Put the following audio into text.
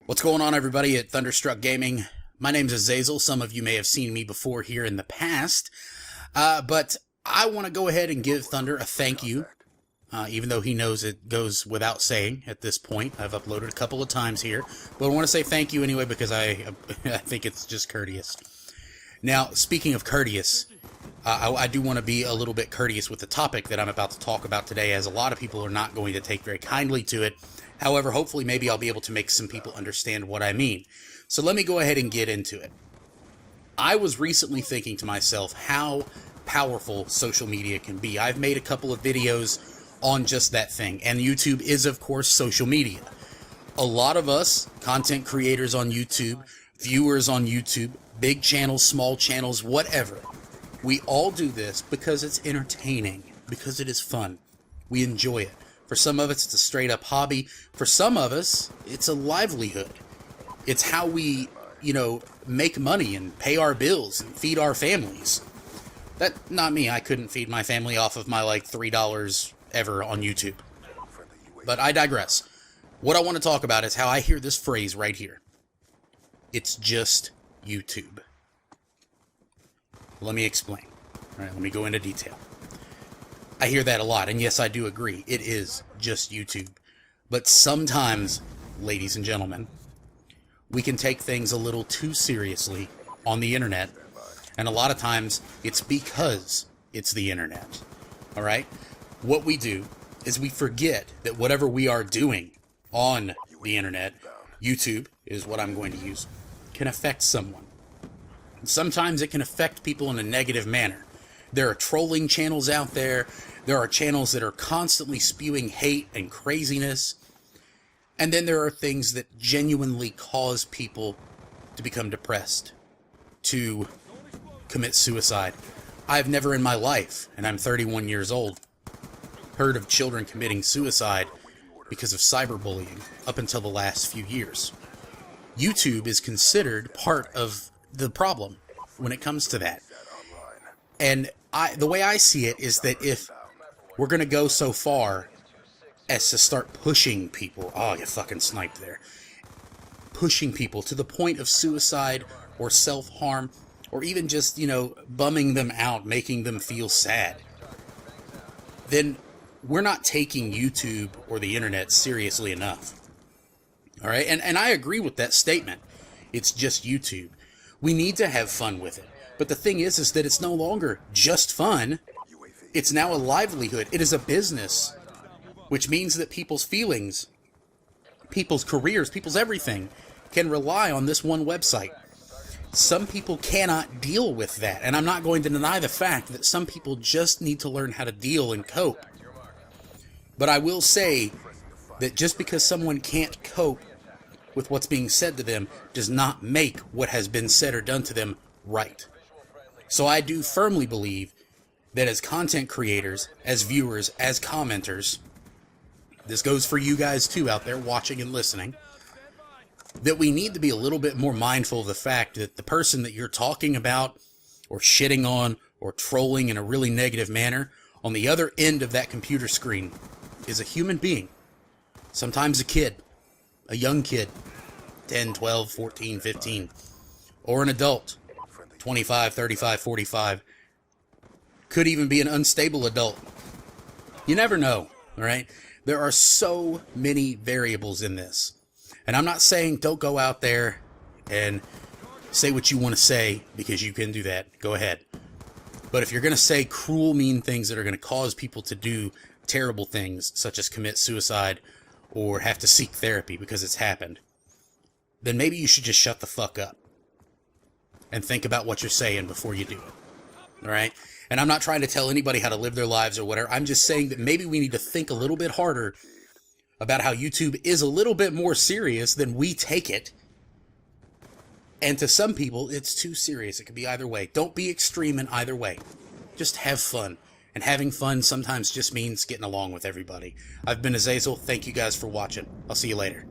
What's going on, everybody at ThunderStruckGaming? My name's Azazel. Some of you may have seen me before here in the past, but I want to go ahead and give Thunder a thank you, even though he knows it goes without saying at this point. I've uploaded a couple of times here, but I want to say thank you anyway because I think it's just courteous. Now, speaking of courteous, I do want to be a little bit courteous with the topic that I'm about to talk about today, as a lot of people are not going to take very kindly to it. However, hopefully maybe I'll be able to make some people understand what I mean. So let me go ahead and get into it. I was recently thinking to myself how powerful social media can be. I've made a couple of videos on just that thing, and YouTube is, of course, social media. A lot of us, content creators on YouTube, viewers on YouTube, big channels, small channels, whatever, we all do this because it's entertaining, because it is fun. We enjoy it. For some of us, it's a straight-up hobby. For some of us, it's a livelihood. It's how we, make money and pay our bills and feed our families. Not me. I couldn't feed my family off of my, $3 ever on YouTube. But I digress. What I want to talk about is how I hear this phrase right here. It's just YouTube. Let me explain. All right, let me go into detail. I hear that a lot, and yes, I do agree. It is just YouTube. But sometimes, ladies and gentlemen, we can take things a little too seriously on the internet, and a lot of times it's because it's the internet. All right? What we do is we forget that whatever we are doing on the internet, YouTube is what I'm going to use, can affect someone. Sometimes it can affect people in a negative manner. There are trolling channels out there. There are channels that are constantly spewing hate and craziness. And then there are things that genuinely cause people to become depressed, to commit suicide. I've never in my life, and I'm 31 years old, heard of children committing suicide because of cyberbullying up until the last few years. YouTube is considered part of the problem when it comes to that. And the way I see it is that if we're going to go so far as to start pushing people, oh, you fucking sniped there, pushing people to the point of suicide or self-harm, or even just, bumming them out, making them feel sad, then we're not taking YouTube or the internet seriously enough. All right? And I agree with that statement. It's just YouTube. We need to have fun with it. But the thing is that it's no longer just fun. It's now a livelihood. It is a business, which means that people's feelings, people's careers, people's everything can rely on this one website. Some people cannot deal with that, and I'm not going to deny the fact that some people just need to learn how to deal and cope. But I will say that just because someone can't cope with what's being said to them does not make what has been said or done to them right. So I do firmly believe that as content creators, as viewers, as commenters, this goes for you guys too out there watching and listening, that we need to be a little bit more mindful of the fact that the person that you're talking about or shitting on or trolling in a really negative manner on the other end of that computer screen is a human being. Sometimes a kid, a young kid, 10, 12, 14, 15, or an adult, 25, 35, 45, could even be an unstable adult. You never know, all right? There are so many variables in this. And I'm not saying don't go out there and say what you want to say, because you can do that. Go ahead. But if you're going to say cruel, mean things that are going to cause people to do terrible things, such as commit suicide or have to seek therapy because it's happened, then maybe you should just shut the fuck up and think about what you're saying before you do it. All right? And I'm not trying to tell anybody how to live their lives or whatever. I'm just saying that maybe we need to think a little bit harder about how YouTube is a little bit more serious than we take it. And to some people, it's too serious. It could be either way. Don't be extreme in either way. Just have fun. And having fun sometimes just means getting along with everybody. I've been Azazel. Thank you guys for watching. I'll see you later.